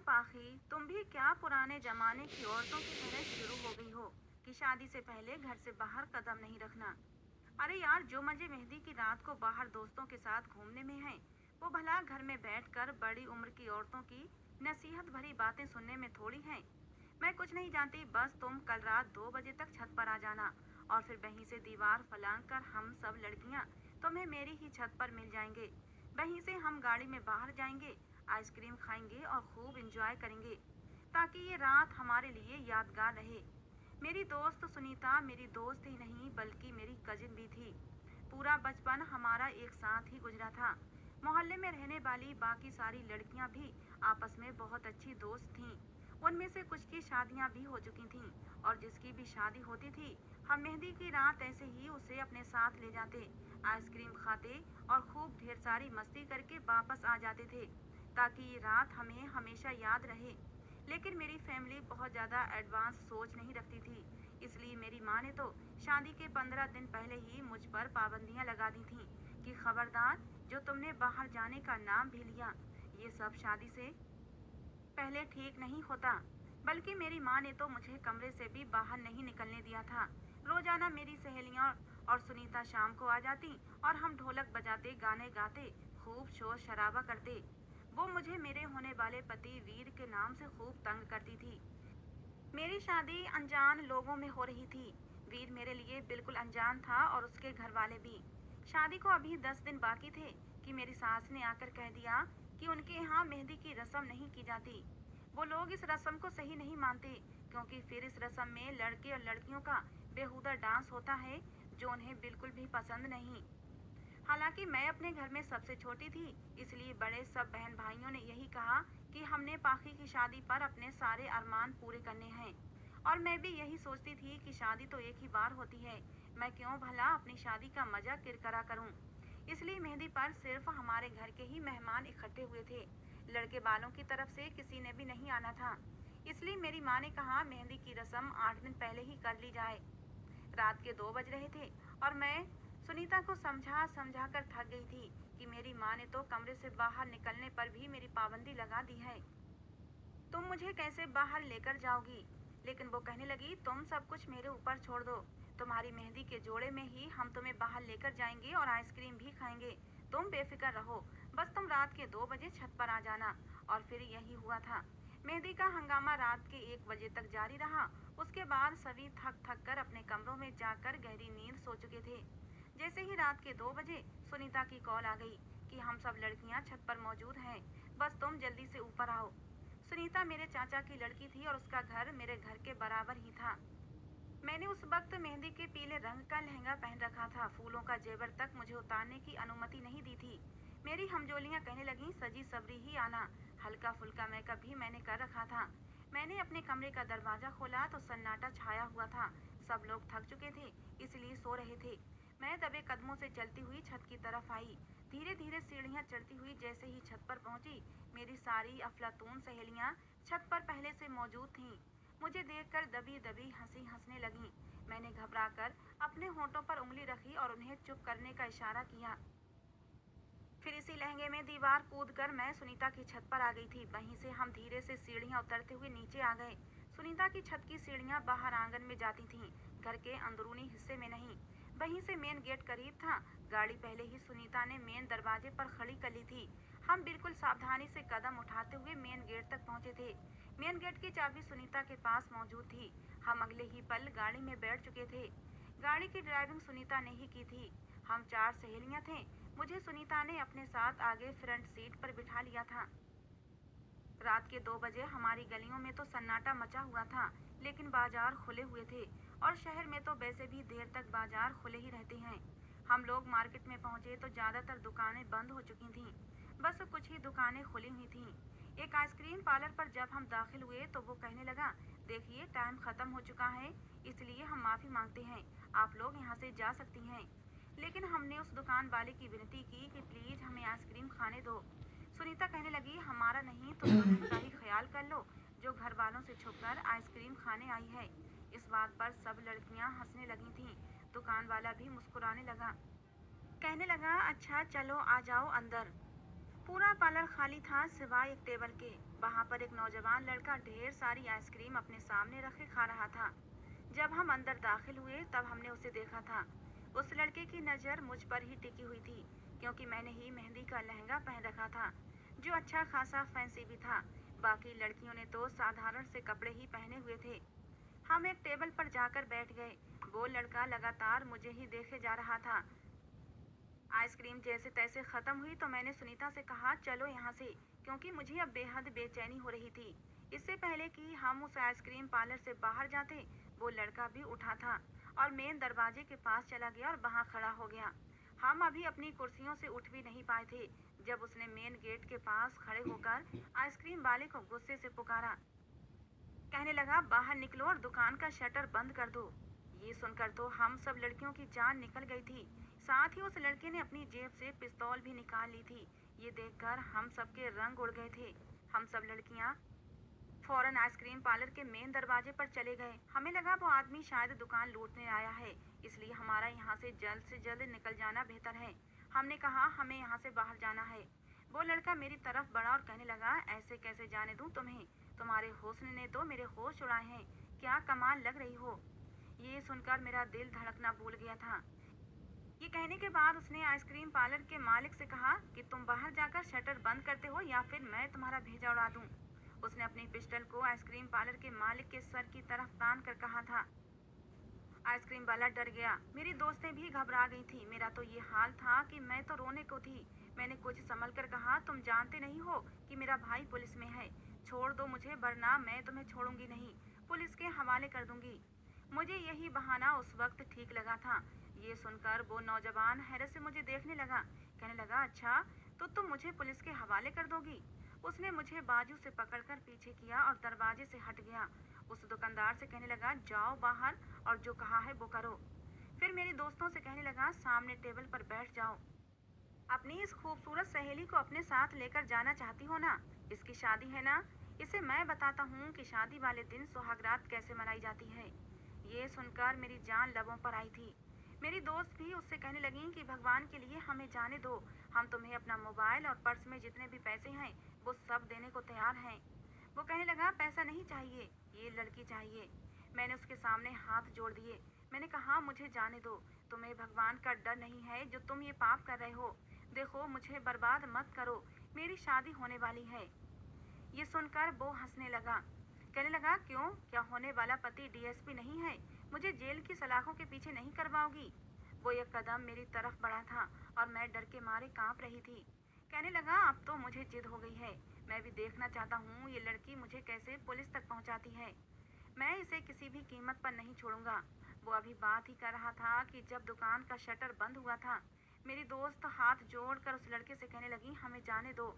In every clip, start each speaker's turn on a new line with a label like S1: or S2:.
S1: पाखी, तुम भी क्या पुराने जमाने की औरतों की तरह शुरू हो गई हो कि शादी से पहले घर से बाहर कदम नहीं रखना। अरे यार, जो मजे मेहंदी की रात को बाहर दोस्तों के साथ घूमने में है, वो भला घर में बैठकर बड़ी उम्र की औरतों की नसीहत भरी बातें सुनने में थोड़ी है। मैं कुछ नहीं जानती, बस तुम कल रात 2 बजे तक छत पर आ जाना और फिर वहीं से दीवार फलांग कर हम सब लड़कियां तुम्हें मेरी ही छत पर मिल जाएंगे। वहीं से हम गाड़ी में बाहर जाएंगे, आइसक्रीम खाएंगे और खूब एंजॉय करेंगे, ताकि ये रात हमारे लिए यादगार रहे। मेरी दोस्त सुनीता मेरी दोस्त ही नहीं बल्कि मेरी कजिन भी थी। पूरा बचपन हमारा एक साथ ही गुजरा था। मोहल्ले में रहने वाली बाकी सारी लड़कियां भी आपस में बहुत अच्छी दोस्त थीं। उनमें से कुछ की शादियां भी हो चुकी थीं और जिसकी भी शादी होती थी, हम मेहंदी की रात ऐसे ही उसे अपने साथ ले जाते, आइसक्रीम खाते और खूब ढेर सारी मस्ती करके वापस आ जाते थे, ताकि ये रात हमें हमेशा याद रहे। लेकिन मेरी फैमिली बहुत ज़्यादा एडवांस सोच नहीं रखती थी, इसलिए मेरी माँ ने तो शादी के 15 दिन पहले ही मुझ पर पाबंदियां लगा दी थीं कि खबरदार, जो तुमने बाहर जाने का नाम भी लिया, ये सब शादी से पहले ठीक नहीं होता। बल्कि मेरी माँ ने तो मुझे कमरे से भी बाहर नहीं निकलने दिया था। रोजाना मेरी सहेलियाँ और सुनीता शाम को आ जाती और हम ढोलक बजाते, गाने गाते, खूब शोर शराबा करते। वो मुझे मेरे होने वाले पति वीर के नाम से खूब तंग करती थी। मेरी शादी अनजान लोगों में हो रही थी। वीर मेरे लिए बिल्कुल अनजान था और उसके घर वाले भी। शादी को अभी 10 दिन बाकी थे कि मेरी सास ने आकर कह दिया कि उनके यहाँ मेहंदी की रस्म नहीं की जाती। वो लोग इस रस्म को सही नहीं मानते, क्योंकि फिर इस रस्म में लड़के और लड़कियों का बेहुदा डांस होता है, जो उन्हें बिल्कुल भी पसंद नहीं। हालांकि मैं अपने घर में सबसे छोटी थी, इसलिए बड़े सब बहन भाइयों ने यही कहा कि हमने पाखी की शादी पर अपने सारे अरमान पूरे करने हैं। और मैं भी यही सोचती थी कि शादी तो एक ही बार होती है, मैं क्यों भला अपनी शादी का मजा किरकिरा करूं। इसलिए मेहंदी पर सिर्फ हमारे घर के ही मेहमान इकट्ठे हुए थे, लड़के वालों की तरफ से किसी ने भी नहीं आना था। इसलिए मेरी माँ ने कहा मेहंदी की रस्म 8 दिन पहले ही कर ली जाए। रात के 2 बज रहे थे और मैं सुनीता को समझा समझा कर थक गई थी कि मेरी माँ ने तो कमरे से बाहर निकलने पर भी मेरी पाबंदी लगा दी है। तुम मुझे कैसे बाहर लेकर जाओगी? लेकिन वो कहने लगी, तुम सब कुछ मेरे ऊपर छोड़ दो। तुम्हारी मेहंदी के जोड़े में ही हम तुम्हें बाहर लेकर जाएंगे और आइसक्रीम भी खाएंगे। तुम बेफिक्र रहो, बस तुम रात के 2 बजे छत पर आ जाना। और फिर यही हुआ था। मेहंदी का हंगामा रात के 1 बजे तक जारी रहा। उसके बाद सभी थक थक कर अपने कमरों में जाकर गहरी नींद सो चुके थे। जैसे ही रात के 2 बजे सुनीता की कॉल आ गई कि हम सब लड़कियां छत पर मौजूद हैं, बस तुम जल्दी से ऊपर आओ। सुनीता मेरे चाचा की लड़की थी और उसका घर मेरे घर के बराबर ही था। मैंने उस वक्त मेहंदी के पीले रंग का लहंगा पहन रखा था। फूलों का जेवर तक मुझे उतारने की अनुमति नहीं दी थी। मेरी हमजोलियां कहने लगी, सजी सबरी ही आना। हल्का फुल्का मेकअप भी मैंने कर रखा था। मैंने अपने कमरे का दरवाजा खोला तो सन्नाटा छाया हुआ था। सब लोग थक चुके थे, इसलिए सो रहे थे। मैं दबे कदमों से चलती हुई छत की तरफ आई। धीरे धीरे सीढ़ियां चढ़ती हुई जैसे ही छत पर पहुंची, मेरी सारी अफलातून सहेलियां छत पर पहले से मौजूद थीं। मुझे देखकर दबी दबी हंसी हंसने लगीं। मैंने घबराकर अपने होंठों पर उंगली रखी और उन्हें चुप करने का इशारा किया। फिर इसी लहंगे में दीवार कूदकर मैं सुनीता की छत पर आ गई थी। वहीं से हम धीरे से सीढ़ियां उतरते हुए नीचे आ गए। सुनीता की छत की सीढ़ियां बाहर आंगन में जाती थीं, घर के अंदरूनी हिस्से में नहीं। वहीं से मेन गेट करीब था। गाड़ी पहले ही सुनीता ने मेन दरवाजे पर खड़ी कर ली थी। हम बिल्कुल सावधानी से कदम उठाते हुए मेन गेट तक पहुंचे थे। मेन गेट की चाबी सुनीता के पास मौजूद थी। हम अगले ही पल गाड़ी में बैठ चुके थे। गाड़ी की ड्राइविंग सुनीता ने ही की थी। हम 4 सहेलियां थे। मुझे सुनीता ने अपने साथ आगे फ्रंट सीट पर बिठा लिया था। रात के 2 बजे हमारी गलियों में तो सन्नाटा मचा हुआ था, लेकिन बाजार खुले हुए थे और शहर में तो वैसे भी देर तक बाजार खुले ही रहते हैं। हम लोग मार्केट में पहुंचे तो ज्यादातर दुकानें बंद हो चुकी थीं। बस कुछ ही दुकानें खुली हुई थीं। एक आइसक्रीम पार्लर पर जब हम दाखिल हुए तो वो कहने लगा, देखिए टाइम खत्म हो चुका है, इसलिए हम माफी मांगते हैं, आप लोग यहाँ से जा सकती हैं। लेकिन हमने उस दुकान वाले की विनती की कि प्लीज हमें आइसक्रीम खाने दो। सुनीता कहने लगी, हमारा नहीं तो दुल्हन का ही ख्याल कर लो, जो घर वालों से छुपकर आइसक्रीम खाने आई है। इस बात पर सब लड़कियां हंसने लगी थीं। दुकान वाला भी मुस्कुराने लगा। कहने लगा, अच्छा चलो आ जाओ अंदर। पूरा पार्लर खाली था सिवाय एक टेबल के। वहां पर एक नौजवान लड़का ढेर सारी आइसक्रीम अपने सामने रखे खा रहा था। जब हम अंदर दाखिल हुए तब हमने उसे देखा था। उस लड़के की नज़र मुझ पर ही टिकी हुई थी, क्योंकि मैंने ही मेहंदी का लहंगा पहन रखा था, जो अच्छा खासा फैंसी भी था। बाकी लड़कियों ने तो साधारण से कपड़े ही पहने हुए थे। हम एक टेबल पर जाकर बैठ गए। वो लड़का लगातार मुझे ही देखे जा रहा था। आइसक्रीम जैसे तैसे खत्म हुई तो मैंने सुनीता से कहा, चलो यहाँ से, क्योंकि मुझे अब बेहद बेचैनी हो रही थी। इससे पहले कि हम उस आइसक्रीम पार्लर से बाहर जाते, वो लड़का भी उठा था और मेन दरवाजे के पास चला गया और वहां खड़ा हो गया। हम अभी अपनी कुर्सियों से उठ भी नहीं पाए थे जब उसने मेन गेट के पास खड़े होकर आइसक्रीम वाले को गुस्से से पुकारा। कहने लगा, बाहर निकलो और दुकान का शटर बंद कर दो। ये सुनकर तो हम सब लड़कियों की जान निकल गई थी। साथ ही उस लड़के ने अपनी जेब से पिस्तौल भी निकाल ली थी। ये देखकर हम सबके रंग उड़ गए थे। हम सब लड़कियां फौरन आइसक्रीम पार्लर के मेन दरवाजे पर चले गए। हमें लगा वो आदमी शायद दुकान लूटने आया है, इसलिए हमारा यहाँ से जल्द निकल जाना बेहतर है। हमने कहा, हमें यहाँ से बाहर जाना है। वो लड़का मेरी तरफ बढ़ा और कहने लगा, ऐसे कैसे जाने दूं तुम्हें? तुम्हारे हुस्न ने तो मेरे होश उड़ाए हैं। क्या कमाल लग रही हो। ये सुनकर मेरा दिल धड़कना भूल गया था। ये कहने के बाद उसने आइसक्रीम पार्लर के मालिक से कहा कि तुम बाहर जाकर शटर बंद करते हो या फिर मैं तुम्हारा भेजा उड़ा दूं। उसने अपनी पिस्टल को आइसक्रीम पार्लर के मालिक के सर की तरफ तान कर कहा था। आइसक्रीम वाला डर गया। मेरी दोस्तें भी घबरा गई थी। मेरा तो ये हाल था कि मैं तो रोने को थी। मैंने कुछ संभल कर कहा, तुम जानते नहीं हो कि मेरा भाई पुलिस में है। छोड़ दो मुझे, वरना मैं तुम्हें छोड़ूंगी नहीं, पुलिस के हवाले कर दूंगी। मुझे यही बहाना उस वक्त ठीक लगा था। ये सुनकर वो नौजवान हैरत से मुझे देखने लगा। कहने लगा, अच्छा तो तुम मुझे पुलिस के हवाले कर दोगी? उसने मुझे बाजू से पकड़कर पीछे किया और दरवाजे से हट गया। उस दुकानदार से कहने लगा, जाओ बाहर और जो कहा है वो करो। फिर मेरे दोस्तों से कहने लगा, सामने टेबल पर बैठ जाओ। अपनी इस खूबसूरत सहेली को अपने साथ लेकर जाना चाहती हो ना? इसकी शादी है ना? इसे मैं बताता हूँ कि शादी वाले दिन सुहागरात कैसे मनाई जाती है। ये सुनकर मेरी जान लबों पर आई थी। मेरी दोस्त भी उससे कहने लगी कि भगवान के लिए हमें जाने दो, हम तुम्हें अपना मोबाइल और पर्स में जितने भी पैसे हैं वो सब देने को तैयार हैं। वो कहने लगा, पैसा नहीं चाहिए, ये लड़की चाहिए। मैंने उसके सामने हाथ जोड़ दिए। मैंने कहा, मुझे जाने दो। तुम्हें भगवान का डर नहीं है जो तुम ये पाप कर रहे हो। देखो, मुझे बर्बाद मत करो, मेरी शादी होने वाली है। ये सुनकर वो हंसने लगा। कहने लगा, क्यों, क्या होने वाला पति डीएसपी नहीं है? मुझे जेल की सलाखों के पीछे नहीं करवाओगी? वो एक कदम मेरी तरफ बढ़ा था और मैं डर के मारे कांप रही थी। कहने लगा, अब तो मुझे जिद हो गई है। मैं भी देखना चाहता हूँ ये लड़की मुझे कैसे पुलिस तक पहुँचाती है। मैं इसे किसी भी कीमत पर नहीं छोड़ूंगा। वो अभी बात ही कर रहा था कि जब दुकान का शटर बंद हुआ था। मेरी दोस्त हाथ जोड़कर उस लड़के से कहने लगी, हमें जाने दो।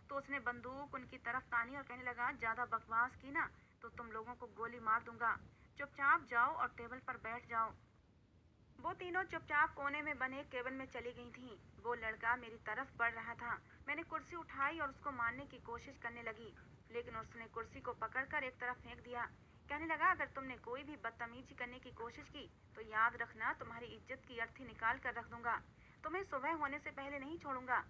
S1: तो उसने बंदूक उनकी तरफ तानी और कहने लगा, ज्यादा बकवास की ना तो तुम लोगों को गोली मार दूंगा। चुपचाप जाओ और टेबल पर बैठ जाओ। वो तीनों चुपचाप कोने में बने केबिन में चली गई थीं। वो लड़का मेरी तरफ बढ़ रहा था। मैंने कुर्सी उठाई और उसको मारने की कोशिश करने लगी, लेकिन उसने कुर्सी को पकड़कर एक तरफ फेंक दिया। कहने लगा, अगर तुमने कोई भी बदतमीजी करने की कोशिश की तो याद रखना, तुम्हारी इज्जत की अर्थी निकाल कर रख दूंगा। तुम्हें सुबह होने से पहले नहीं छोड़ूंगा।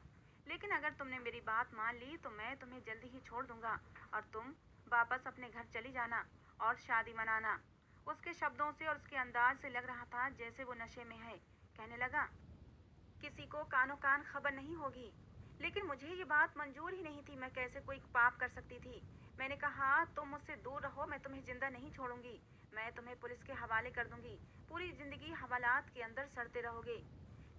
S1: लेकिन अगर तुमने मेरी बात मान ली तो मैं तुम्हें जल्दी ही छोड़ दूंगा और तुम वापस अपने घर चली जाना और शादी मनाना। उसके शब्दों से और उसके अंदाज से लग रहा था जैसे वो नशे में है। कहने लगा, किसी को कानो कान खबर नहीं होगी। लेकिन मुझे ये बात मंजूर ही नहीं थी। मैं कैसे कोई पाप कर सकती थी। मैंने कहा, तुम मुझसे दूर रहो, मैं तुम्हें जिंदा नहीं छोड़ूंगी। मैं तुम्हें पुलिस के हवाले कर दूंगी। पूरी जिंदगी हवालात के अंदर सड़ते रहोगे।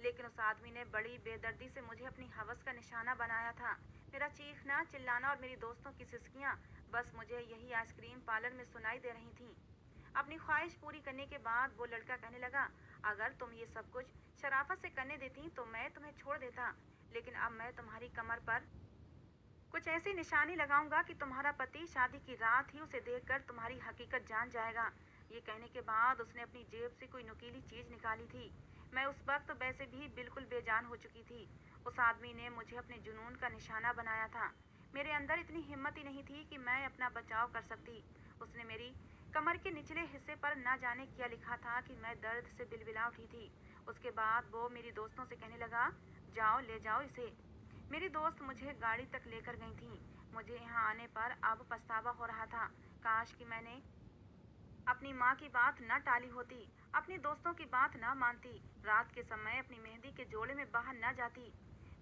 S1: लेकिन उस आदमी ने बड़ी बेदर्दी से मुझे अपनी हवस का निशाना बनाया था। मेरा चीखना चिल्लाना और मेरी दोस्तों की सिसकियां बस मुझे यही आइसक्रीम पार्लर में सुनाई दे रही थीं। अपनी ख्वाहिश पूरी करने के बाद वो लड़का कहने लगा, अगर तुम ये सब कुछ शराफत से करने देती तो मैं तुम्हें छोड़ देता, लेकिन अब मैं तुम्हारी कमर पर कुछ ऐसी निशानी लगाऊंगा कि तुम्हारा पति शादी की रात ही उसे देखकर तुम्हारी हकीकत जान जाएगा। ये कहने के बाद उसने अपनी जेब से कोई नुकीली चीज निकाली थी। मैं उस वक्त वैसे भी बिल्कुल बेजान हो चुकी थी। उस आदमी ने मुझे अपने जुनून का निशाना बनाया था। मेरे अंदर इतनी हिम्मत ही नहीं थी कि मैं अपना बचाव कर सकती। उसने मेरी कमर के निचले हिस्से पर न जाने क्या लिखा था कि मैं दर्द से बिलबिला उठी थी। उसके बाद वो मेरी दोस्तों से कहने लगा, जाओ ले जाओ इसे। मेरी दोस्त मुझे गाड़ी तक लेकर गई थी। मुझे यहाँ आने पर अब पछतावा हो रहा था। काश कि मैंने अपनी माँ की बात न टाली होती, अपनी दोस्तों की बात न मानती, रात के समय अपनी मेहंदी के जोड़े में बाहर न जाती।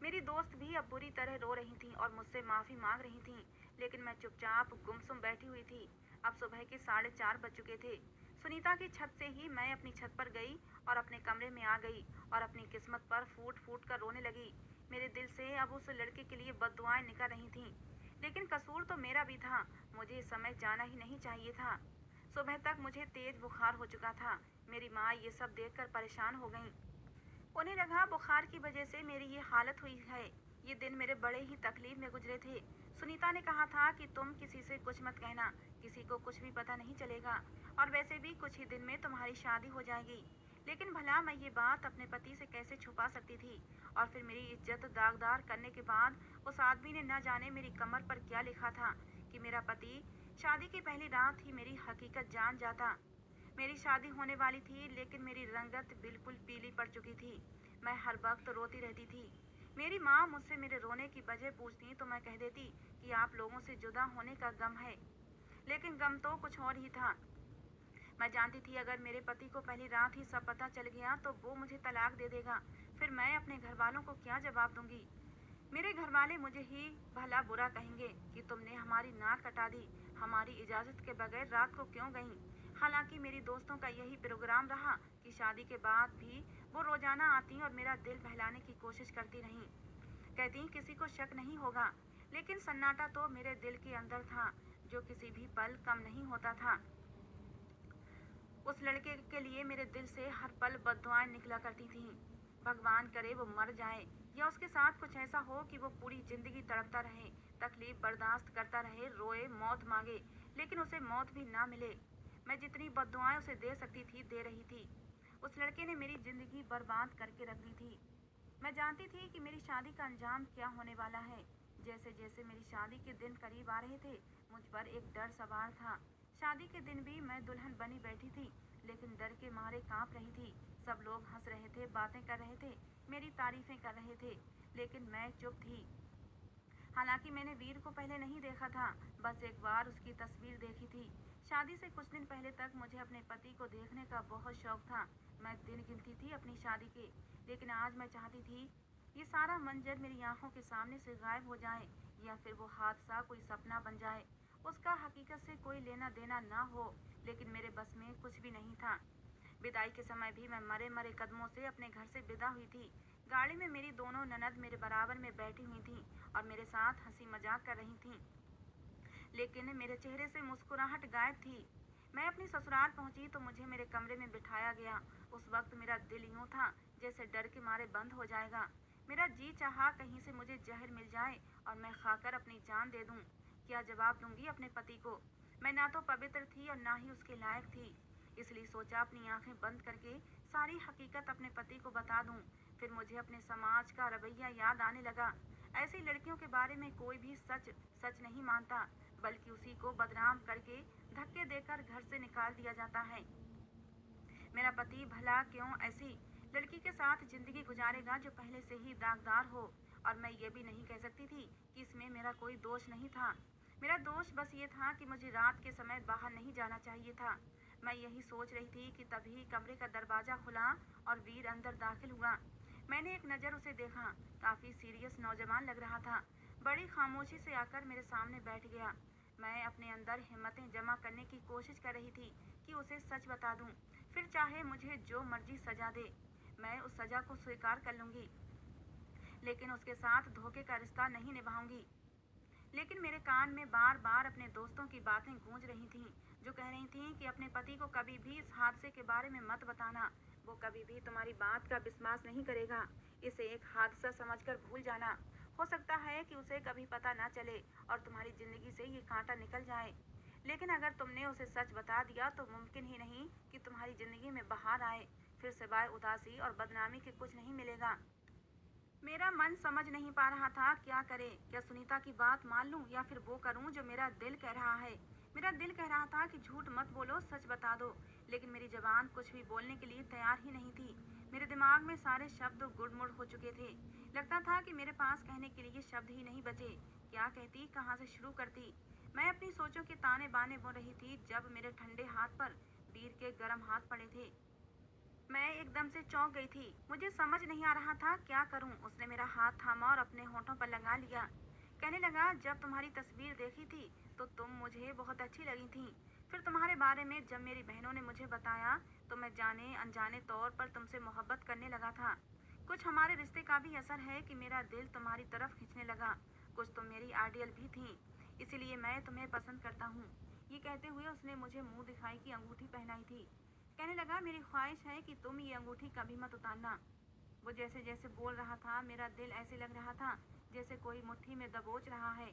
S1: मेरी दोस्त भी अब बुरी तरह रो रही थी और मुझसे माफी मांग रही थी, लेकिन मैं चुपचाप गुमसुम बैठी हुई थी। अब सुबह के 4:30 बज चुके थे। सुनीता की छत से ही मैं अपनी छत पर गई और अपने कमरे में आ गई और अपनी किस्मत पर फूट फूट कर रोने लगी। मेरे दिल से अब उस लड़के के लिए बद्दुआएं निकल रही थीं, लेकिन कसूर तो मेरा भी था। मुझे इस समय जाना ही नहीं चाहिए था। सुबह तक मुझे तेज बुखार हो चुका था। मेरी माँ ये सब देखकर परेशान हो गईं। उन्हें लगा बुखार की वजह से मेरी ये हालत हुई है। ये दिन मेरे बड़े ही तकलीफ में गुजरे थे। सुनीता ने कहा था कि तुम किसी से कुछ मत कहना, किसी को कुछ भी पता नहीं चलेगा, और वैसे भी कुछ ही दिन में तुम्हारी शादी हो जाएगी। लेकिन भला मैं ये बात अपने पति से कैसे छुपा सकती थी? और फिर मेरी इज्जत दागदार करने के बाद उस आदमी ने न जाने मेरी कमर पर क्या लिखा था कि मेरा पति शादी की पहली रात ही मेरी हकीकत जान जाता। मेरी शादी होने वाली थी, लेकिन मेरी रंगत बिल्कुल पीली पड़ चुकी थी। मैं हर वक्त रोती रहती थी। मेरी माँ मुझसे मेरे रोने की वजह पूछती तो मैं कह देती कि आप लोगों से जुदा होने का गम है। लेकिन गम तो कुछ और ही था। मैं जानती थी अगर मेरे पति को पहली रात ही सब पता चल गया तो वो मुझे तलाक दे देगा। फिर मैं अपने घर वालों को क्या जवाब दूंगी? मेरे घर वाले मुझे ही भला बुरा कहेंगे कि तुमने हमारी नाक कटा दी, हमारी इजाजत के बगैर रात को क्यों गईं? हालांकि मेरी दोस्तों का यही प्रोग्राम रहा कि शादी के बाद भी वो रोजाना आती और मेरा दिल बहलाने की कोशिश करती रहीं। कहती किसी को शक नहीं होगा, लेकिन सन्नाटा तो मेरे दिल के अंदर था, जो किसी भी पल कम नहीं होता था। उस लड़के के लिए मेरे दिल से हर पल बद्दुआएं निकला करती थीं। भगवान करे वो मर जाए, या उसके साथ कुछ ऐसा हो कि वो पूरी जिंदगी तड़पता रहे, तकलीफ बर्दाश्त करता रहे, रोए, मौत मांगे, लेकिन उसे मौत भी ना मिले। मैं जितनी बद्दुआएं उसे दे सकती थी दे रही थी। उस लड़के ने मेरी जिंदगी बर्बाद करके रख दी थी। मैं जानती थी कि मेरी शादी का अंजाम क्या होने वाला है। जैसे जैसे मेरी शादी के दिन करीब आ रहे थे, मुझ पर एक डर सवार था। शादी के दिन भी मैं दुल्हन बनी बैठी थी, लेकिन डर के मारे कांप रही थी। सब लोग हंस रहे थे, बातें कर रहे थे, मेरी तारीफें कर रहे थे, लेकिन मैं चुप थी। हालांकि मैंने वीर को पहले नहीं देखा था, बस एक बार उसकी तस्वीर देखी थी। शादी से कुछ दिन पहले तक मुझे अपने पति को देखने का बहुत शौक था। मैं दिन गिनती थी अपनी शादी के, लेकिन आज मैं चाहती थी ये सारा मंजर मेरी आंखों के सामने से गायब हो जाए, या फिर वो हादसा कोई सपना बन जाए। उसका हकीकत से कोई लेना देना ना हो, लेकिन मेरे बस में कुछ भी नहीं था। विदाई के समय भी मैं मरे मरे कदमों से अपने घर से विदा हुई थी। गाड़ी में मेरी दोनों ननद मेरे बराबर में बैठी हुई थीं और मेरे साथ हंसी मजाक कर रही थीं, लेकिन मेरे चेहरे से मुस्कुराहट गायब थी। मैं अपनी ससुराल पहुंची तो मुझे मेरे कमरे में बिठाया गया। उस वक्त मेरा दिल यूं था जैसे डर के मारे बंद हो जाएगा। मेरा जी चाहा कहीं से मुझे जहर मिल जाए और मैं खाकर अपनी जान दे दूं। क्या जवाब दूंगी अपने पति को? मैं ना तो पवित्र थी और ना ही उसके लायक थी। इसलिए सोचा अपनी आंखें बंद करके सारी हकीकत अपने पति को बता दूं। फिर मुझे अपने समाज का रवैया याद आने लगा। ऐसी लड़कियों के बारे में कोई भी सच सच नहीं मानता, बल्कि उसी को बदनाम करके धक्के देकर घर से निकाल दिया जाता है। मेरा पति भला क्यों ऐसी लड़की के साथ जिंदगी गुजारेगा जो पहले से ही दागदार हो? और मैं ये भी नहीं कह सकती थी कि इसमें मेरा कोई दोष नहीं था। मेरा दोष बस ये था कि मुझे रात के समय बाहर नहीं जाना चाहिए था। मैं यही सोच रही थी कि तभी कमरे का दरवाजा खुला और वीर अंदर दाखिल हुआ। मैंने एक नज़र उसे देखा। काफी सीरियस नौजवान लग रहा था। बड़ी खामोशी से आकर मेरे सामने बैठ गया। मैं अपने अंदर हिम्मतें जमा करने की कोशिश कर रही थी कि उसे सच बता दूं। फिर चाहे मुझे जो मर्जी सजा दे, मैं उस सजा को स्वीकार कर लूंगी, लेकिन उसके साथ धोखे का रिश्ता नहीं निभाऊंगी। लेकिन मेरे कान में बार बार अपने दोस्तों की बातें गूंज रही थीं, जो कह रही थीं कि अपने पति को कभी भी इस हादसे के बारे में मत बताना। वो कभी भी तुम्हारी बात का विश्वास नहीं करेगा। इसे एक हादसा समझकर भूल जाना। हो सकता है कि उसे कभी पता ना चले और तुम्हारी जिंदगी से ये कांटा निकल जाए, लेकिन अगर तुमने उसे सच बता दिया तो मुमकिन ही नहीं कि तुम्हारी जिंदगी में बहार आए। फिर सिवाय उदासी और बदनामी के कुछ नहीं मिलेगा। मेरा मन समझ नहीं पा रहा था क्या करे। क्या सुनीता की बात मान लूं या फिर वो करूं जो मेरा दिल कह रहा है? मेरा दिल कह रहा था कि झूठ मत बोलो, सच बता दो, लेकिन मेरी जबान कुछ भी बोलने के लिए तैयार ही नहीं थी। मेरे दिमाग में सारे शब्द गुड़मुड़ हो चुके थे। लगता था कि मेरे पास कहने के लिए शब्द ही नहीं बचे। क्या कहती, कहाँ से शुरू करती। मैं अपनी सोचों के ताने बाने बुन रही थी जब मेरे ठंडे हाथ पर वीर के गर्म हाथ पड़े थे। मैं एकदम से चौंक गई थी। मुझे समझ नहीं आ रहा था क्या करूं। उसने मेरा हाथ थामा और अपने होठों पर लगा लिया। कहने लगा, जब तुम्हारी तस्वीर देखी थी तो तुम मुझे बहुत अच्छी लगी थी। फिर तुम्हारे बारे में जब मेरी बहनों ने मुझे बताया तो मैं जाने अनजाने तौर पर तुमसे मोहब्बत करने लगा था। कुछ हमारे रिश्ते का भी असर है कि मेरा दिल तुम्हारी तरफ खींचने लगा। कुछ तुम मेरी आइडियल भी थी, इसीलिए मैं तुम्हें पसंद करता हूँ। ये कहते हुए उसने मुझे मुंह दिखाई की अंगूठी पहनाई थी। कहने लगा, मेरी ख्वाहिश है कि तुम ये अंगूठी कभी मत उतारना। वो जैसे जैसे बोल रहा था मेरा दिल ऐसे लग रहा था जैसे कोई मुट्ठी में दबोच रहा है।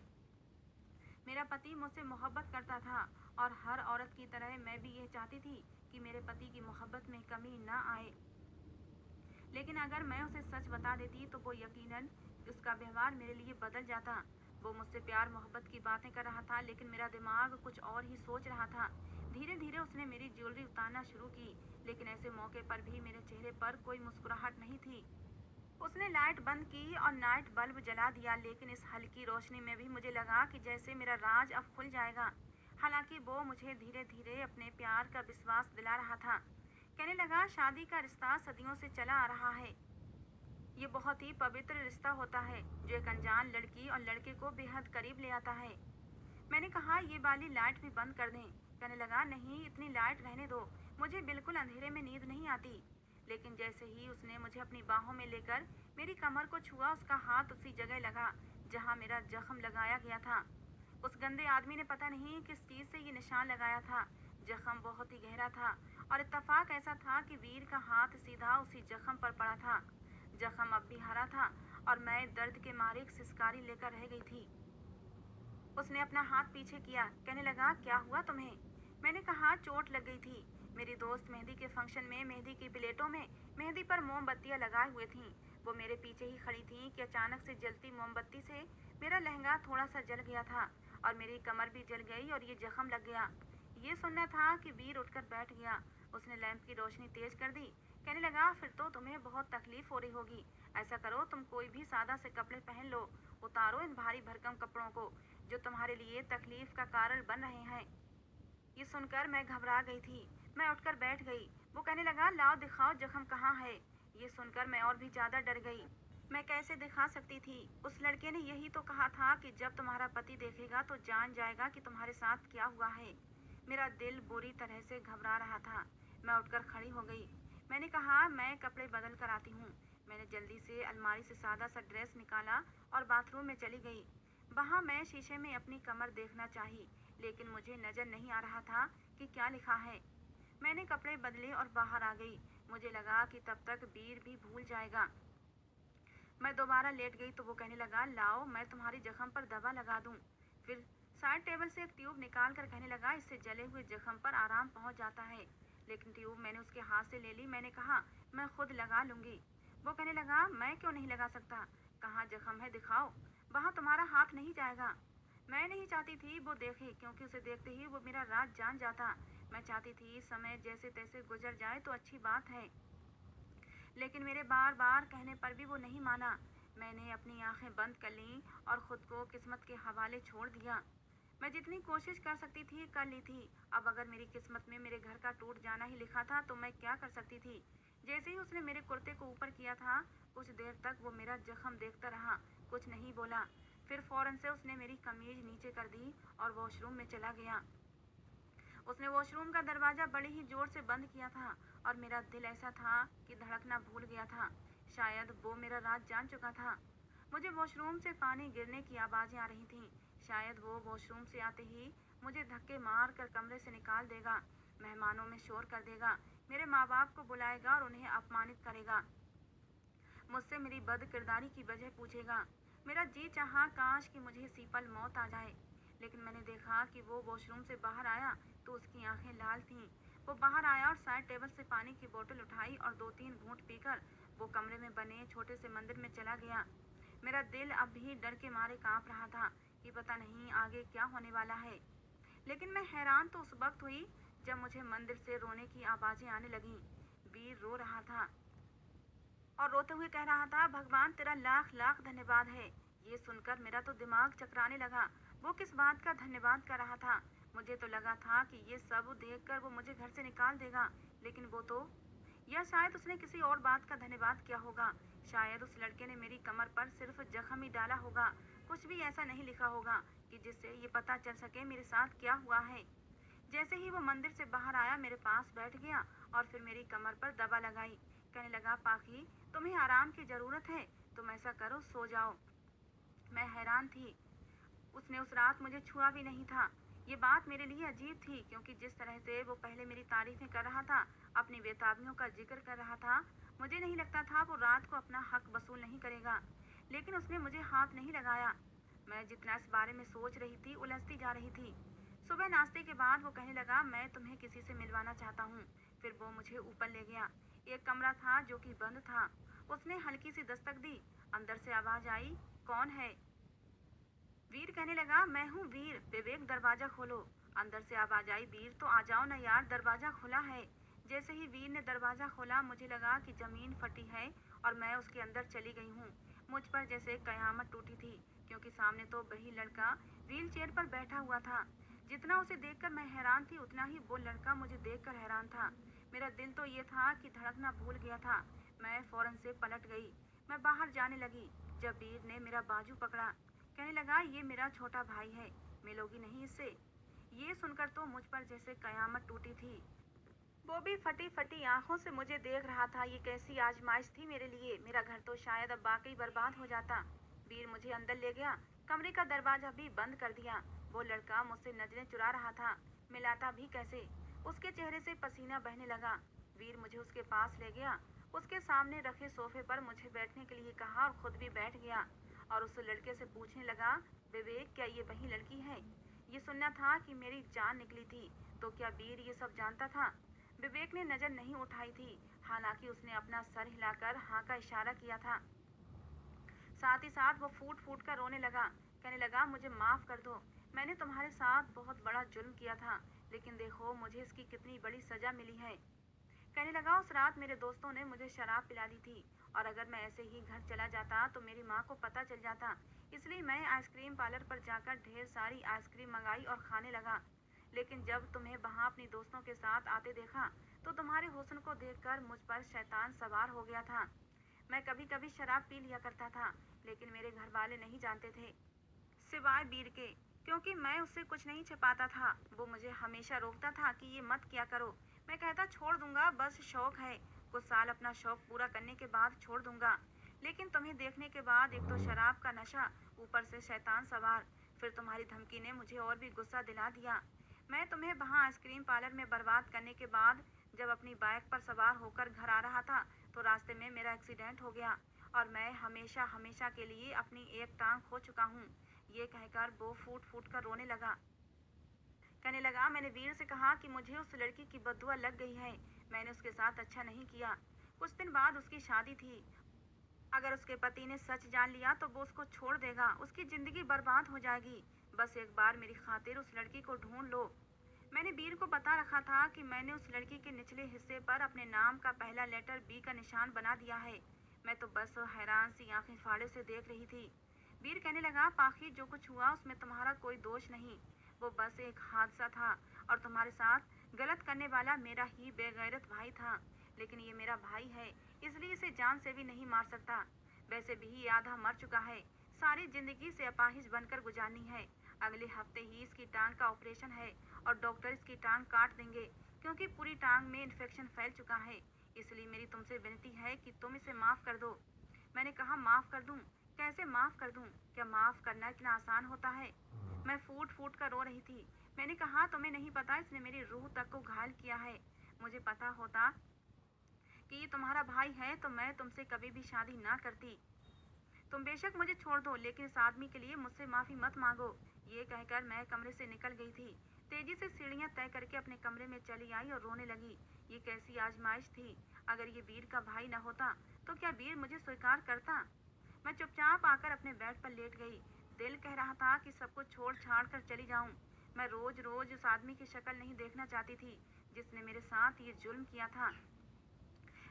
S1: मेरा पति मुझसे मोहब्बत करता था और हर औरत की तरह मैं भी ये चाहती थी कि मेरे पति की मोहब्बत में कमी ना आए। लेकिन अगर मैं उसे सच बता देती तो वो यकीनन उसका व्यवहार मेरे लिए बदल जाता। वो मुझसे प्यार मोहब्बत की बातें कर रहा था लेकिन मेरा दिमाग कुछ और ही सोच रहा था। धीरे धीरे उसने मेरी ज्वेलरी उतारना शुरू की, लेकिन ऐसे मौके पर भी मेरे चेहरे पर कोई मुस्कुराहट नहीं थी। उसने लाइट बंद की और नाइट बल्ब जला दिया, लेकिन इस हल्की रोशनी में भी मुझे लगा कि जैसे मेरा राज अब खुल जाएगा। हालांकि वो मुझे धीरे धीरे अपने प्यार का विश्वास दिला रहा था। कहने लगा, शादी का रिश्ता सदियों से चला आ रहा है। ये बहुत ही पवित्र रिश्ता होता है जो एक अनजान लड़की और लड़के को बेहद करीब ले आता है। मैंने कहा, ये वाली लाइट भी बंद कर दें। कहने लगा, नहीं, इतनी लाइट रहने दो, मुझे बिल्कुल अंधेरे में नींद नहीं आती। लेकिन जैसे ही उसने मुझे अपनी बाहों में लेकर मेरी कमर को छुआ, उसका हाथ उसी जगह लगा जहां मेरा जख्म लगाया गया था। उस गंदे आदमी ने पता नहीं किस चीज से ये निशान लगाया था। जख्म बहुत ही गहरा था और इत्तेफाक ऐसा था कि वीर का हाथ सीधा उसी जख्म पर पड़ा था। जख्म अब भी हरा था और मैं दर्द के मारे एक सिसकारी लेकर रह गई थी। उसने अपना हाथ पीछे किया। कहने लगा, क्या हुआ तुम्हें। मैंने कहा, चोट लग गई थी। मेरी दोस्त मेहंदी के फंक्शन में मेहंदी की प्लेटों में मेहंदी पर मोमबत्तियां लगाए हुए थीं। वो मेरे पीछे ही खड़ी थीं कि अचानक से जलती मोमबत्ती से मेरा लहंगा थोड़ा सा जल गया था और मेरी कमर भी जल गई और ये जख्म लग गया। ये सुनना था कि वीर उठकर बैठ गया। उसने लैंप की रोशनी तेज कर दी। कहने लगा, फिर तो तुम्हें बहुत तकलीफ हो रही होगी। ऐसा करो, तुम कोई भी सादा से कपड़े पहन लो। उतारो इन भारी भरकम कपड़ों को जो तुम्हारे लिए तकलीफ का कारण बन रहे हैं। ये सुनकर मैं घबरा गई थी। मैं उठकर बैठ गई। वो कहने लगा, लाओ दिखाओ जख्म कहाँ है। ये सुनकर मैं और भी ज्यादा डर गई। मैं कैसे दिखा सकती थी। उस लड़के ने यही तो कहा था कि जब तुम्हारा पति देखेगा तो जान जाएगा कि तुम्हारे साथ क्या हुआ है। मेरा दिल बुरी तरह से घबरा रहा था। मैं उठकर खड़ी हो गई। मैंने कहा, मैं कपड़े बदल कर आती हूँ। मैंने जल्दी से अलमारी से सादा सा ड्रेस निकाला और बाथरूम में चली गई। वहां मैं शीशे में अपनी कमर देखना चाही, लेकिन मुझे नजर नहीं आ रहा था कि क्या लिखा है। मैंने कपड़े बदले और बाहर आ गई। मुझे लगा कि तब तक वीर भी भूल जाएगा। मैं दोबारा लेट गई तो वो कहने लगा, लाओ मैं तुम्हारी जख्म पर दवा लगा दूं। फिर साइड टेबल से एक ट्यूब निकाल कर कहने लगा, इससे जले हुए जख्म पर आराम पहुंच जाता है। लेकिन ट्यूब मैंने उसके हाथ से ले ली। मैंने कहा, मैं खुद लगा लूंगी। वो कहने लगा, मैं क्यों नहीं लगा सकता। कहाँ जख्म है, दिखाओ। वहां तुम्हारा हाथ नहीं जाएगा। मैं नहीं चाहती थी वो देखे, क्योंकि उसे देखते ही वो मेरा राज जान जाता। मैं चाहती थी समय जैसे तैसे गुजर जाए तो अच्छी बात है। लेकिन मेरे बार बार कहने पर भी वो नहीं माना। मैंने अपनी आंखें बंद कर लीं और खुद को किस्मत के हवाले छोड़ दिया। मैं जितनी कोशिश कर सकती थी कर ली थी। अब अगर मेरी किस्मत में मेरे घर का टूट जाना ही लिखा था तो मैं क्या कर सकती थी। जैसे ही उसने मेरे कुर्ते को ऊपर किया था, कुछ देर तक वो मेरा जख्म देखता रहा, कुछ नहीं बोला। फिर फौरन से उसने मेरी कमीज नीचे कर दी और वॉशरूम में चला गया। उसने वॉशरूम का दरवाजा बड़े ही जोर से बंद किया था और मेरा दिल ऐसा था कि धड़कना भूल गया था। शायद वो मेरा राज जान चुका था। मुझे वॉशरूम से पानी गिरने की आवाजें आ रही थीं। शायद वो वॉशरूम से आते ही मुझे धक्के मार कर कमरे से निकाल देगा, मेहमानों में शोर कर देगा, मेरे माँ बाप को बुलाएगा और उन्हें अपमानित करेगा। मुझसे मेरी बदकिरदारी की वजह पूछेगा। मेरा जी चाहा काश कि मुझे सीपल मौत आ जाए। लेकिन मैंने देखा कि वो वॉशरूम से बाहर आया तो उसकी आंखें लाल थीं। वो बाहर आया और साइड टेबल से पानी की बोतल उठाई और 2-3 घूंट पीकर वो कमरे में बने छोटे से मंदिर में चला गया। मेरा दिल अब भी डर के मारे कांप रहा था कि पता नहीं आगे क्या होने वाला है। लेकिन मैं हैरान तो उस वक्त हुई जब मुझे मंदिर से रोने की आवाजें आने लगीं। वीर रो रहा था। और रोते हुए कह रहा था, भगवान तेरा लाख लाख धन्यवाद है। ये सुनकर मेरा तो दिमाग चकराने लगा। वो किस बात का धन्यवाद कर रहा था? मुझे तो लगा था कि ये सब देखकर वो मुझे घर से निकाल देगा, लेकिन वो तो, या शायद उसने किसी और बात का धन्यवाद किया होगा। शायद उस लड़के ने मेरी कमर पर सिर्फ जख्म ही डाला होगा, कुछ भी ऐसा नहीं लिखा होगा कि जिससे ये पता चल सके मेरे साथ क्या हुआ है। जैसे ही वो मंदिर से बाहर आया, मेरे पास बैठ गया और फिर मेरी कमर पर दबा लगाई। कहने लगा, पाखी तुम्हें आराम की जरूरत है, तुम ऐसा करो सो जाओ। मैं हैरान थी, उसने उस रात मुझे छुआ भी नहीं था। ये बात मेरे लिए अजीब थी, क्योंकि जिस तरह से वो पहले मेरी तारीफें कर रहा था, अपनी बेताबियों का जिक्र कर रहा था, मुझे नहीं लगता था वो रात को अपना हक वसूल नहीं करेगा। लेकिन उसने मुझे हाथ नहीं लगाया। मैं जितना इस बारे में सोच रही थी, उलझती जा रही थी। सुबह नाश्ते के बाद वो कहने लगा, मैं तुम्हें किसी से मिलवाना चाहता हूँ। फिर वो मुझे ऊपर ले गया। एक कमरा था जो कि बंद था। उसने हल्की सी दस्तक दी। अंदर से आवाज आई, कौन है? वीर कहने लगा, मैं हूँ वीर, विवेक दरवाजा खोलो। अंदर से आवाज आई, वीर तो आ जाओ ना यार, दरवाजा खुला है। जैसे ही वीर ने दरवाजा खोला, मुझे लगा कि जमीन फटी है और मैं उसके अंदर चली गई हूँ। मुझ पर जैसे कयामत टूटी थी, क्योंकि सामने तो वही लड़का व्हील चेयर पर बैठा हुआ था। जितना उसे देखकर मैं हैरान थी, उतना ही वो लड़का मुझे देखकर हैरान था। मेरा दिल तो ये था कि धड़कना भूल गया था। मैं फौरन से पलट गई। मैं बाहर जाने लगी, जब वीर ने मेरा बाजू पकड़ा। कहने लगा, ये मेरा छोटा भाई है, मिलोगी नहीं इससे? ये सुनकर तो मुझ पर जैसे कयामत टूटी थी। वो भी फटी फटी आंखों से मुझे देख रहा था। ये कैसी आजमाइश थी मेरे लिए। मेरा घर तो शायद अब वाकई बर्बाद हो जाता। वीर मुझे अंदर ले गया, कमरे का दरवाजा भी बंद कर दिया। वो लड़का मुझसे नजरें चुरा रहा था, मिलाता भी कैसे? उसके चेहरे से पसीना बहने लगा। वीर मुझे उसके पास ले गया, उसके सामने रखे सोफे पर मुझे बैठने के लिए कहा और खुद भी बैठ गया। और उस लड़के से पूछने लगा, विवेक क्या ये वही लड़की है? ये सुनना था कि मेरी जान निकली थी। तो क्या वीर ये सब जानता था? विवेक ने नजर नहीं उठाई थी, हालांकि उसने अपना सर हिलाकर हाँ का इशारा किया था। साथ ही साथ वो फूट फूट कर रोने लगा। कहने लगा, मुझे माफ कर दो, मैंने तुम्हारे साथ बहुत बड़ा जुल्म किया था, लेकिन देखो मुझे इसकी कितनी बड़ी सजा मिली है। कहने लगा, उस रात मेरे दोस्तों ने मुझे शराब पिला दी थी, और अगर मैं ऐसे ही घर चला जाता तो मेरी माँ को पता चल जाता। इसलिए मैं आइसक्रीम पार्लर पर जाकर ढेर सारी आइसक्रीम मंगाई और खाने लगा। लेकिन जब तुम्हें वहाँ अपनी दोस्तों के साथ आते देखा, तो तुम्हारे हुस्न को देखकर मुझ पर शैतान सवार हो गया था। मैं कभी कभी शराब पी लिया करता था, लेकिन मेरे घर वाले नहीं जानते थे, सिवाय वीर के, क्योंकि मैं उससे कुछ नहीं छिपाता था। वो मुझे हमेशा रोकता था कि ये मत किया करो। मैं कहता, छोड़ दूंगा, बस शौक है, कुछ साल अपना शौक पूरा करने के बाद छोड़ दूंगा। लेकिन तुम्हें देखने के बाद एक तो शराब का नशा, ऊपर से शैतान सवार, फिर तुम्हारी धमकी ने मुझे और भी गुस्सा दिला दिया। मैं तुम्हें वहाँ आइसक्रीम पार्लर में बर्बाद करने के बाद जब अपनी बाइक पर सवार होकर घर आ रहा था, तो रास्ते में मेरा एक्सीडेंट हो गया और मैं हमेशा हमेशा के लिए अपनी एक टांग खो चुका हूँ। ये कहकर वो फूट फूट कर रोने लगा। कहने लगा, मैंने वीर से कहा कि मुझे उस लड़की की बददुआ लग गई है, मैंने उसके साथ अच्छा नहीं किया। कुछ दिन बाद उसकी शादी थी। अगर उसके पति ने सच जान लिया तो वो उसको छोड़ देगा, उसकी जिंदगी बर्बाद हो जाएगी। बस एक बार मेरी खातिर उस लड़की को ढूंढ लो। मैंने वीर को बता रखा था कि मैंने उस लड़की के निचले हिस्से पर अपने नाम का पहला लेटर बी का निशान बना दिया है। मैं तो बस हैरान सी आंखें फाड़े से देख रही थी। वीर कहने लगा, पाखी जो कुछ हुआ उसमें तुम्हारा कोई दोष नहीं, वो बस एक हादसा था, और तुम्हारे साथ गलत करने वाला मेरा ही बेगैरत भाई था। लेकिन ये मेरा भाई है, इसलिए इसे जान से भी नहीं मार सकता। वैसे भी ये आधा मर चुका है, सारी जिंदगी से अपाहिज बनकर गुजारनी है। अगले हफ्ते ही इसकी टांग का ऑपरेशन है और डॉक्टर इसकी टांग काट देंगे, क्योंकि पूरी टांग में इन्फेक्शन फैल चुका है। इसलिए मेरी तुमसे विनती है कि तुम इसे माफ कर दो। मैंने कहा, माफ कर दूं? कैसे माफ कर दूं? क्या माफ करना इतना आसान होता है? मैं फूट फूट कर रो रही थी। मैंने कहा, तुम्हें नहीं पता, इसने मेरी रूह तक को घायल किया है। मुझे पता होता कि ये तुम्हारा भाई है तो मैं तुमसे कभी भी शादी ना करती। तुम बेशक मुझे छोड़ दो, लेकिन इस आदमी के लिए मुझसे माफी मत मांगो। ये कहकर मैं कमरे से निकल गई थी। तेजी से सीढ़ियां तय करके अपने कमरे में चली आई और रोने लगी। ये कैसी आजमाइश थी? अगर ये वीर का भाई न होता तो क्या वीर मुझे स्वीकार करता? मैं चुपचाप आकर अपने बेड पर लेट गई। दिल कह रहा था कि सब कुछ छोड़ छाड़ कर चली जाऊं। मैं रोज रोज उस आदमी की शक्ल नहीं देखना चाहती थी जिसने मेरे साथ ये जुल्म किया था।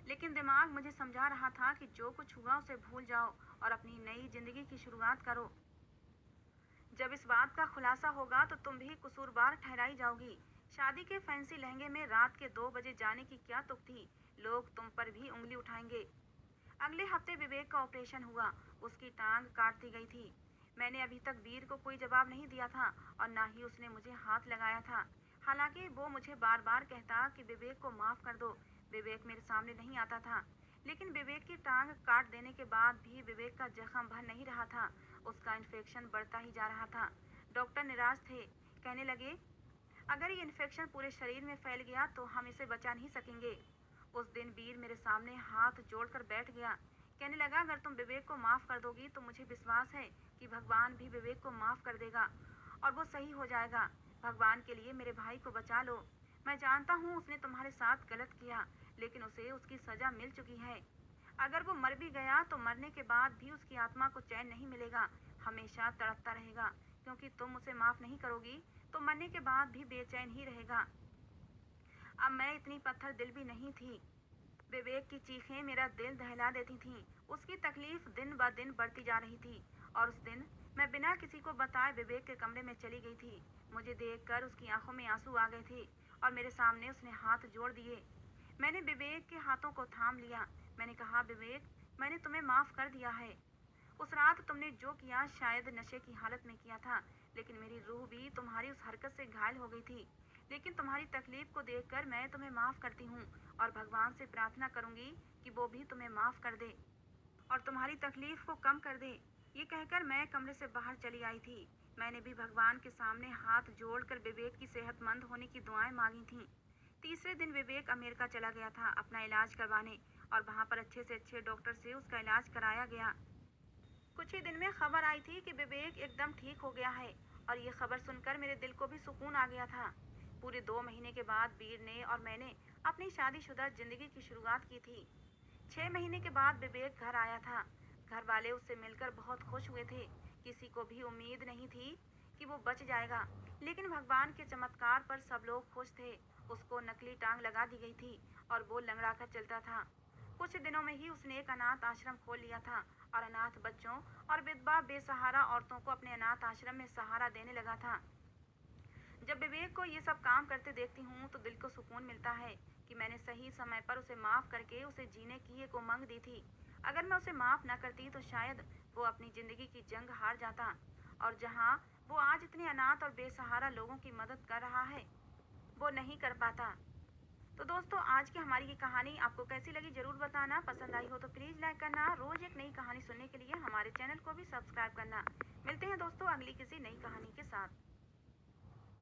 S1: लेकिन दिमाग मुझे समझा रहा था कि जो कुछ हुआ उसे भूल जाओ और अपनी नई जिंदगी की शुरुआत करो। जब इस बात का खुलासा होगा तो तुम भी कसूरवार ठहराई जाओगी। शादी के फैंसी लहंगे में रात के 2 बजे जाने की क्या तुक थी? लोग तुम पर भी उंगली उठाएंगे। अगले हफ्ते विवेक का ऑपरेशन हुआ। उसकी टांग काट दी गई थी। मैंने अभी तक वीर को कोई जवाब नहीं दिया था और ना ही उसने मुझे हाथ लगाया था। हालांकि वो मुझे बार बार कहता कि विवेक को माफ कर दो। विवेक मेरे सामने नहीं आता था। लेकिन विवेक की टांग काट देने के बाद भी विवेक का जख्म भर नहीं रहा था। उसका इन्फेक्शन बढ़ता ही जा रहा था। डॉक्टर निराश थे। कहने लगे, अगर ये इन्फेक्शन पूरे शरीर में फैल गया तो हम इसे बचा नहीं सकेंगे। उस दिन वीर मेरे सामने हाथ जोड़कर बैठ गया। कहने लगा, अगर तुम विवेक को माफ कर दोगी तो मुझे विश्वास है कि भगवान भी विवेक को माफ कर देगा और वो सही हो जाएगा। भगवान के लिए मेरे भाई को बचा लो। मैं जानता हूँ उसने तुम्हारे साथ गलत किया, लेकिन उसे उसकी सजा मिल चुकी है। अगर वो मर भी गया तो मरने के बाद भी उसकी आत्मा को चैन नहीं मिलेगा। हमेशा तड़पता रहेगा, क्योंकि तुम उसे माफ नहीं करोगी तो मरने के बाद भी बेचैन ही रहेगा। अब मैं इतनी पत्थर दिल भी नहीं थी। विवेक की चीखें मेरा दिल दहला देती थीं। उसकी तकलीफ दिन ब दिन बढ़ती जा रही थी और उस दिन मैं बिना किसी को बताए विवेक के कमरे में चली गई थी। मुझे देखकर उसकी आंखों में आंसू आ गए थे और मेरे सामने उसने हाथ जोड़ दिए। मैंने विवेक के हाथों को थाम लिया। मैंने कहा, विवेक, मैंने तुम्हें माफ कर दिया है। उस रात तुमने जो किया शायद नशे की हालत में किया था, लेकिन मेरी रूह भी तुम्हारी उस हरकत से घायल हो गई थी। लेकिन तुम्हारी तकलीफ को देखकर मैं तुम्हें माफ करती हूँ और भगवान से प्रार्थना करूंगी कि वो भी तुम्हें माफ कर दे और तुम्हारी तकलीफ को कम कर दे। ये कहकर मैं कमरे से बाहर चली आई थी। मैंने भी भगवान के सामने हाथ जोड़कर विवेक की सेहतमंद होने की दुआएं मांगी थीं। तीसरे दिन विवेक अमेरिका चला गया था अपना इलाज करवाने और वहां पर अच्छे से अच्छे डॉक्टर से उसका इलाज कराया गया। कुछ ही दिन में खबर आई थी कि विवेक एकदम ठीक हो गया है और ये खबर सुनकर मेरे दिल को भी सुकून आ गया था। पूरे 2 महीने के बाद वीर ने और मैंने अपनी शादीशुदा जिंदगी की शुरुआत की थी। 6 महीने के बाद विवेक घर आया था। घर वाले उससे मिलकर बहुत खुश हुए थे। किसी को भी उम्मीद नहीं थी कि वो बच जाएगा, लेकिन भगवान के चमत्कार पर सब लोग खुश थे। उसको नकली टांग लगा दी गई थी और वो लंगड़ा कर चलता था। कुछ दिनों में ही उसने एक अनाथ आश्रम खोल लिया था और अनाथ बच्चों और विधवा बेसहारा औरतों को अपने अनाथ आश्रम में सहारा देने लगा था। जब विवेक को ये सब काम करते देखती हूँ तो दिल को सुकून मिलता है कि मैंने सही समय पर उसे माफ करके उसे जीने की एक उमंग दी थी। अगर मैं उसे माफ न करती तो शायद वो अपनी जिंदगी की जंग हार जाता और जहाँ वो आज इतने अनाथ और बेसहारा लोगों की मदद कर रहा है, वो नहीं कर पाता। तो दोस्तों, आज की हमारी ये कहानी आपको कैसी लगी जरूर बताना। पसंद आई हो तो प्लीज लाइक करना। रोज एक नई कहानी सुनने के लिए हमारे चैनल को भी सब्सक्राइब करना। मिलते हैं दोस्तों अगली किसी नई कहानी के साथ।